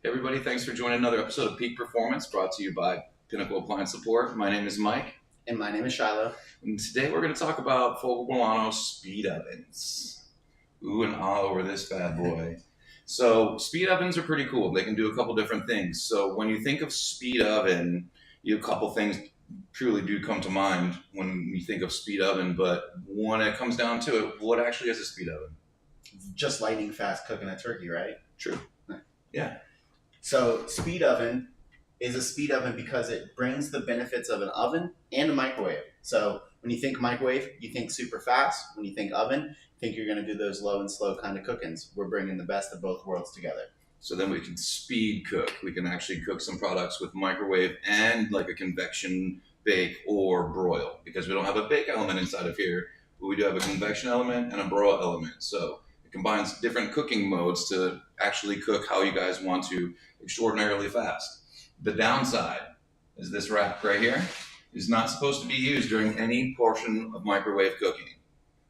Hey everybody, thanks for joining another episode of Peak Performance brought to you by Pinnacle Appliance Support. My name is Mike. And my name is Shiloh. And today we're going to talk about Fulgor Milano Speed Ovens. Ooh and ah over this bad boy. So speed ovens are pretty cool. They can do a couple different things. So when you think of speed oven, a couple things truly do come to mind when you think of speed oven. But when it comes down to it, what actually is a speed oven? Just lightning fast cooking a turkey, right? True. Yeah. So speed oven is a speed oven because it brings the benefits of an oven and a microwave. So when you think microwave, you think super fast. When you think oven, you think you're going to do those low and slow kind of cookings. We're bringing the best of both worlds together. So then we can speed cook. We can actually cook some products with microwave and like a convection bake or broil, because we don't have a bake element inside of here, but we do have a convection element and a broil element. So it combines different cooking modes to actually cook how you guys want to extraordinarily fast. The downside is this rack right here is not supposed to be used during any portion of microwave cooking.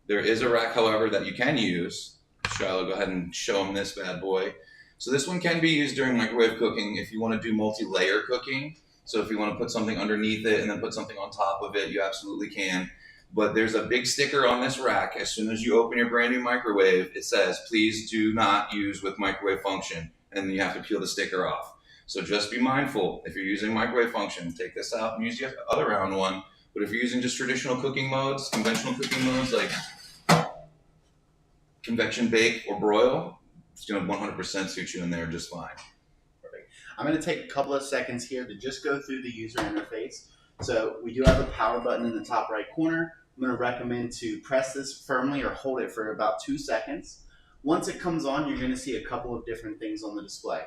There is a rack, however, that you can use. Shiloh, go ahead and show them this bad boy. So this one can be used during microwave cooking if you want to do multi-layer cooking. So if you want to put something underneath it and then put something on top of it, you absolutely can. But there's a big sticker on this rack. As soon as you open your brand new microwave, it says, please do not use with microwave function. And you have to peel the sticker off. So just be mindful. If you're using microwave function, take this out and use the other round one. But if you're using just traditional cooking modes, conventional cooking modes like convection bake or broil, it's going to 100% suit you in there just fine. Perfect. I'm going to take a couple of seconds here to just go through the user interface. So we do have a power button in the top right corner. I'm going to recommend to press this firmly or hold it for about 2 seconds. Once it comes on, you're going to see a couple of different things on the display.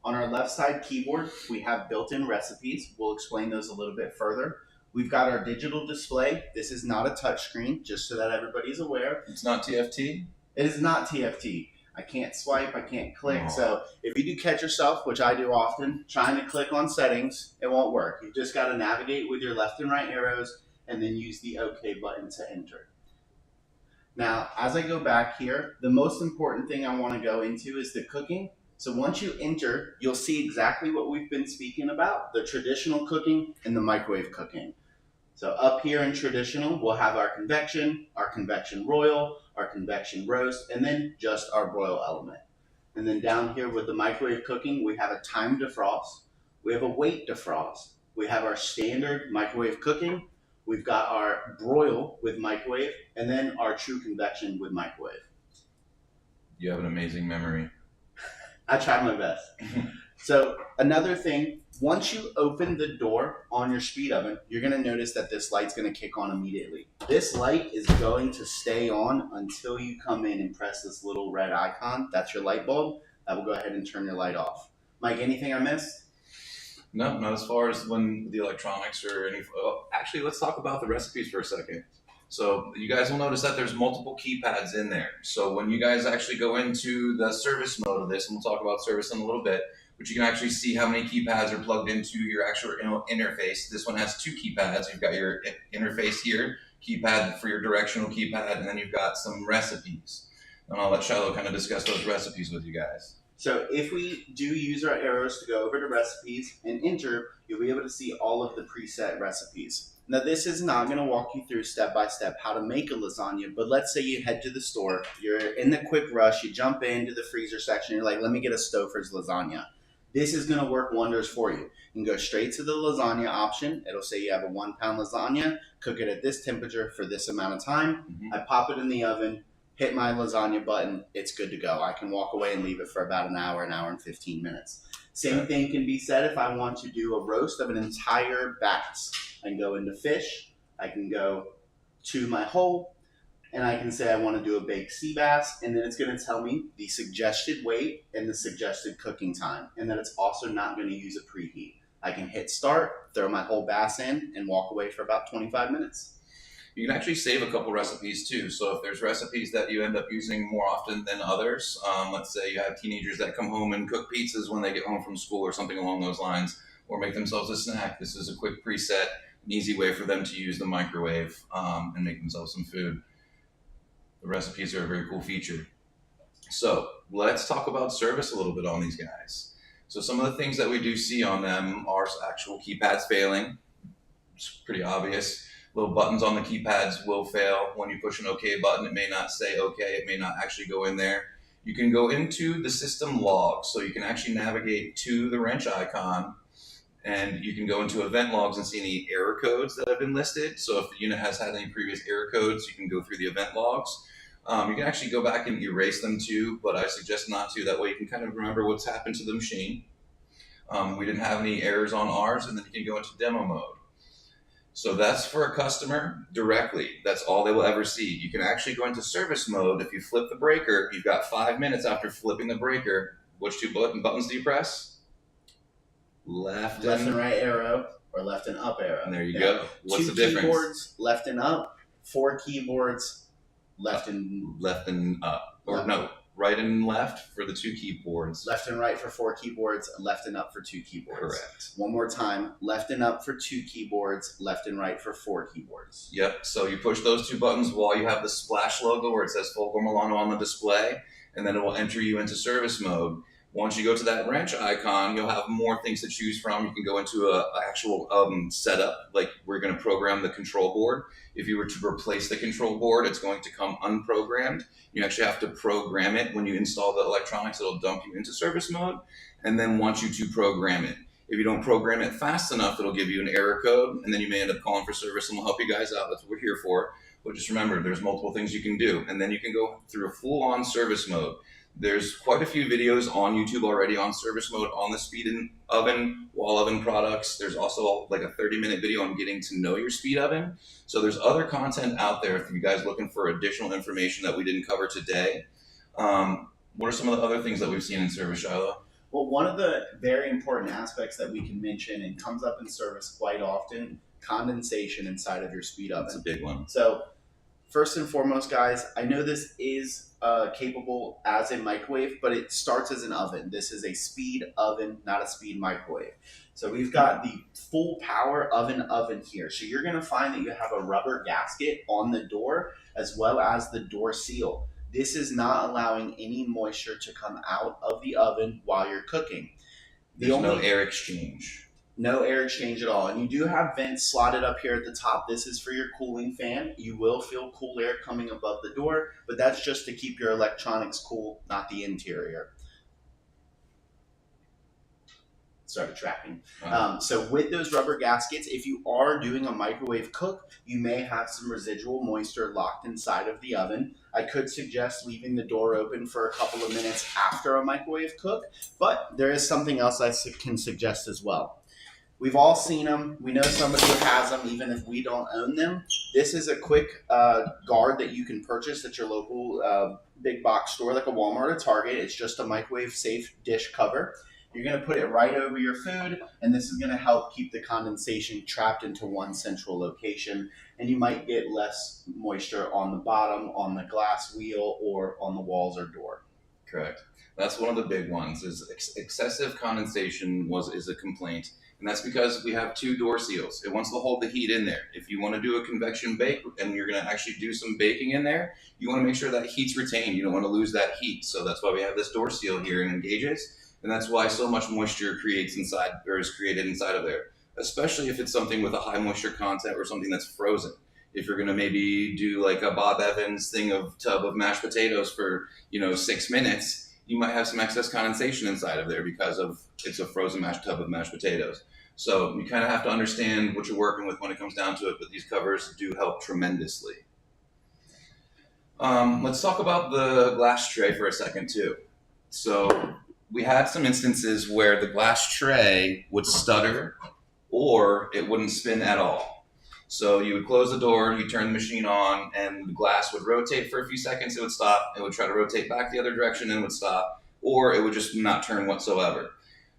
On our left side keyboard, we have built-in recipes. We'll explain those a little bit further. We've got our digital display. This is not a touchscreen, just so that everybody's aware. It's not TFT? It is not TFT. I can't swipe, I can't click. So if you do catch yourself, which I do often, trying to click on settings, it won't work. You've just got to navigate with your left and right arrows and then use the OK button to enter. Now, as I go back here, the most important thing I want to go into is the cooking. So once you enter, you'll see exactly what we've been speaking about, the traditional cooking and the microwave cooking. So up here in traditional, we'll have our convection royal, our convection roast, and then just our broil element. And then down here with the microwave cooking, we have a time defrost, we have a wait defrost, we have our standard microwave cooking, we've got our broil with microwave, and then our true convection with microwave. You have an amazing memory. I try my best. So another thing, once you open the door on your speed oven, you're going to notice that this light's going to kick on immediately. This light is going to stay on until you come in and press this little red icon. That's your light bulb. That will go ahead and turn your light off. Mike, anything I missed? No, not as far as when the electronics or any. Oh, actually, let's talk about the recipes for a second. So you guys will notice that there's multiple keypads in there. So when you guys actually go into the service mode of this, and we'll talk about service in a little bit, but you can actually see how many keypads are plugged into your actual interface. This one has 2 keypads. You've got your interface here, keypad for your directional keypad, and then you've got some recipes. And I'll let Shiloh kind of discuss those recipes with you guys. So if we do use our arrows to go over to recipes and enter, you'll be able to see all of the preset recipes. Now this is not going to walk you through step by step how to make a lasagna, but let's say you head to the store, you're in the quick rush, you jump into the freezer section, you're like, let me get a Stouffer's lasagna. This is going to work wonders for you. You can go straight to the lasagna option. It'll say you have a 1-pound lasagna, cook it at this temperature for this amount of time. I pop it in the oven, hit my lasagna button, it's good to go. I can walk away and leave it for about an hour and 15 minutes. Same thing can be said if I want to do a roast of an entire bass. I can go into fish, I can go to my whole, and I can say I want to do a baked sea bass, and then it's going to tell me the suggested weight and the suggested cooking time, and then it's also not going to use a preheat. I can hit start, throw my whole bass in, and walk away for about 25 minutes. You can actually save a couple recipes too. So if there's recipes that you end up using more often than others, let's say you have teenagers that come home and cook pizzas when they get home from school or something along those lines, or make themselves a snack. This is a quick preset, an easy way for them to use the microwave and make themselves some food. The recipes are a very cool feature. So let's talk about service a little bit on these guys. So some of the things that we do see on them are actual keypads failing. It's pretty obvious. Little buttons on the keypads will fail. When you push an OK button, it may not say OK. It may not actually go in there. You can go into the system logs, so you can actually navigate to the wrench icon, and you can go into event logs and see any error codes that have been listed. So if the unit has had any previous error codes, you can go through the event logs. You can actually go back and erase them too, but I suggest not to. That way you can kind of remember what's happened to the machine. We didn't have any errors on ours, and then you can go into demo mode. So that's for a customer directly. That's all they will ever see. You can actually go into service mode. If you flip the breaker, you've got 5 minutes after flipping the breaker. Which two buttons do you press? Left and right arrow, or left and up arrow. And there you go. What's Two the difference? keyboards, left and up. 4 keyboards, left and up. Or no, right and left for the 2 keyboards. Left and right for 4 keyboards, left and up for 2 keyboards. Correct. One more time, left and up for 2 keyboards, left and right for 4 keyboards. Yep, so you push those 2 buttons while you have the splash logo where it says Fulgor Milano on the display, and then it will enter you into service mode. Once you go to that wrench icon, you'll have more things to choose from. You can go into an actual setup, like we're going to program the control board. If you were to replace the control board, it's going to come unprogrammed. You actually have to program it. When you install the electronics, it'll dump you into service mode and then want you to program it. If you don't program it fast enough, it'll give you an error code, and then you may end up calling for service, and we'll help you guys out. That's what we're here for. But just remember, there's multiple things you can do, and then you can go through a full-on service mode. There's quite a few videos on YouTube already on service mode on the speed oven, wall oven products. There's also like a 30-minute video on getting to know your speed oven. So there's other content out there if you guys looking for additional information that we didn't cover today. What are some of the other things that we've seen in service, Shiloh? Well, one of the very important aspects that we can mention and comes up in service quite often, condensation inside of your speed oven. That's a big one. So first and foremost, guys, I know this is capable as a microwave, but it starts as an oven. This is a speed oven, not a speed microwave. So we've got the full power oven here. So you're going to find that you have a rubber gasket on the door as well as the door seal. This is not allowing any moisture to come out of the oven while you're cooking. There's no air exchange. No air exchange at all. And you do have vents slotted up here at the top. This is for your cooling fan. You will feel cool air coming above the door, but that's just to keep your electronics cool, not the interior. Started tracking. So with those rubber gaskets, if you are doing a microwave cook, you may have some residual moisture locked inside of the oven. I could suggest leaving the door open for a couple of minutes after a microwave cook, but there is something else I can suggest as well. We've all seen them. We know somebody who has them, even if we don't own them. This is a quick guard that you can purchase at your local big box store, like a Walmart or Target. It's just a microwave safe dish cover. You're going to put it right over your food, and this is going to help keep the condensation trapped into one central location. And you might get less moisture on the bottom, on the glass wheel, or on the walls or door. Correct. That's one of the big ones. Is excessive condensation is a complaint. And that's because we have 2 door seals. It wants to hold the heat in there. If you want to do a convection bake and you're going to actually do some baking in there, you want to make sure that heat's retained. You don't want to lose that heat. So that's why we have this door seal here and engages. And that's why so much moisture is created inside of there, especially if it's something with a high moisture content or something that's frozen. If you're going to maybe do like a Bob Evans tub of mashed potatoes for 6 minutes, you might have some excess condensation inside of there because it's a frozen tub of mashed potatoes. So you kind of have to understand what you're working with when it comes down to it, but these covers do help tremendously. Let's talk about the glass tray for a second too. So we had some instances where the glass tray would stutter or it wouldn't spin at all. So you would close the door, you turn the machine on, and the glass would rotate for a few seconds, it would stop, it would try to rotate back the other direction and it would stop, or it would just not turn whatsoever.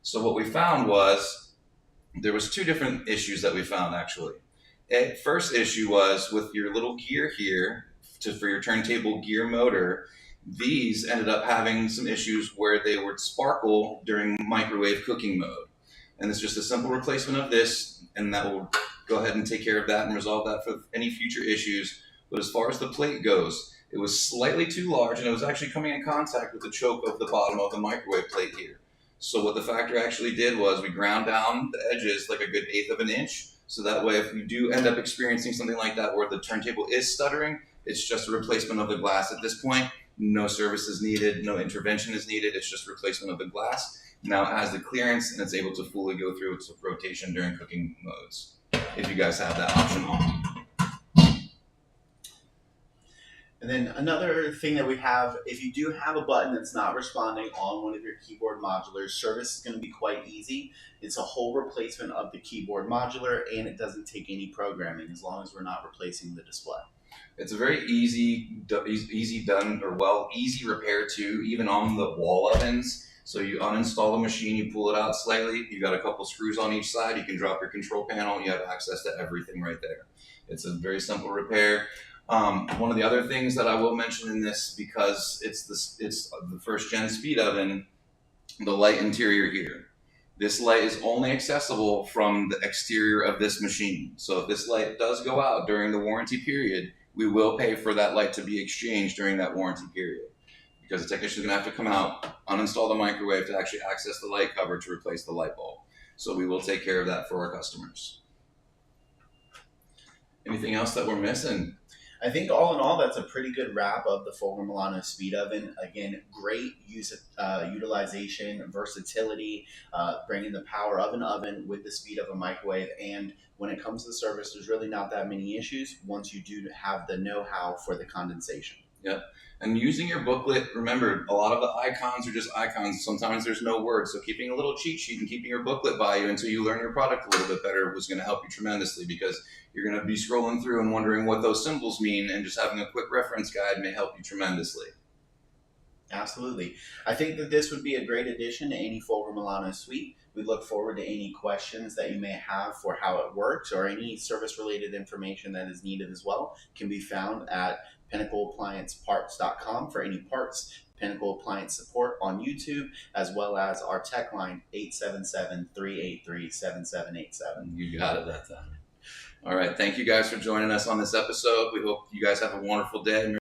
So what we found was, there was 2 different issues that we found actually. First issue was with your little gear here, for your turntable gear motor, these ended up having some issues where they would sparkle during microwave cooking mode. And it's just a simple replacement of this, and that will go ahead and take care of that and resolve that for any future issues. But as far as the plate goes, it was slightly too large, and it was actually coming in contact with the choke of the bottom of the microwave plate here. So what the factory actually did was we ground down the edges like a good eighth of an inch. So that way, if you do end up experiencing something like that where the turntable is stuttering, it's just a replacement of the glass at this point. No service is needed, no intervention is needed. It's just replacement of the glass. Now it has the clearance and it's able to fully go through its rotation during cooking modes. If you guys have that option on. And then another thing that we have, if you do have a button that's not responding on one of your keyboard modulars, service is going to be quite easy. It's a whole replacement of the keyboard modular, and it doesn't take any programming as long as we're not replacing the display. It's a very easy done, or easy repair too, even on the wall ovens. So you uninstall the machine, you pull it out slightly, you got a couple screws on each side, you can drop your control panel, you have access to everything right there. It's a very simple repair. One of the other things that I will mention in this, because it's the first gen speed oven, the light interior here. This light is only accessible from the exterior of this machine. So if this light does go out during the warranty period, we will pay for that light to be exchanged during that warranty period. Because the technician is going to have to come out, uninstall the microwave to actually access the light cover to replace the light bulb. So we will take care of that for our customers. Anything else that we're missing? I think all in all, that's a pretty good wrap of the Fulgor Milano Speed Oven. Again, great utilization, versatility, bringing the power of an oven with the speed of a microwave. And when it comes to service, there's really not that many issues once you do have the know-how for the condensation. Yep. And using your booklet, remember, a lot of the icons are just icons. Sometimes there's no words. So keeping a little cheat sheet and keeping your booklet by you until you learn your product a little bit better was going to help you tremendously, because you're going to be scrolling through and wondering what those symbols mean, and just having a quick reference guide may help you tremendously. Absolutely. I think that this would be a great addition to any Fulgor Milano suite. We look forward to any questions that you may have for how it works, or any service-related information that is needed as well can be found at pinnacleapplianceparts.com for any parts, Pinnacle Appliance support on YouTube, as well as our tech line 877-383-7787. You got it that time. All right. Thank you guys for joining us on this episode. We hope you guys have a wonderful day.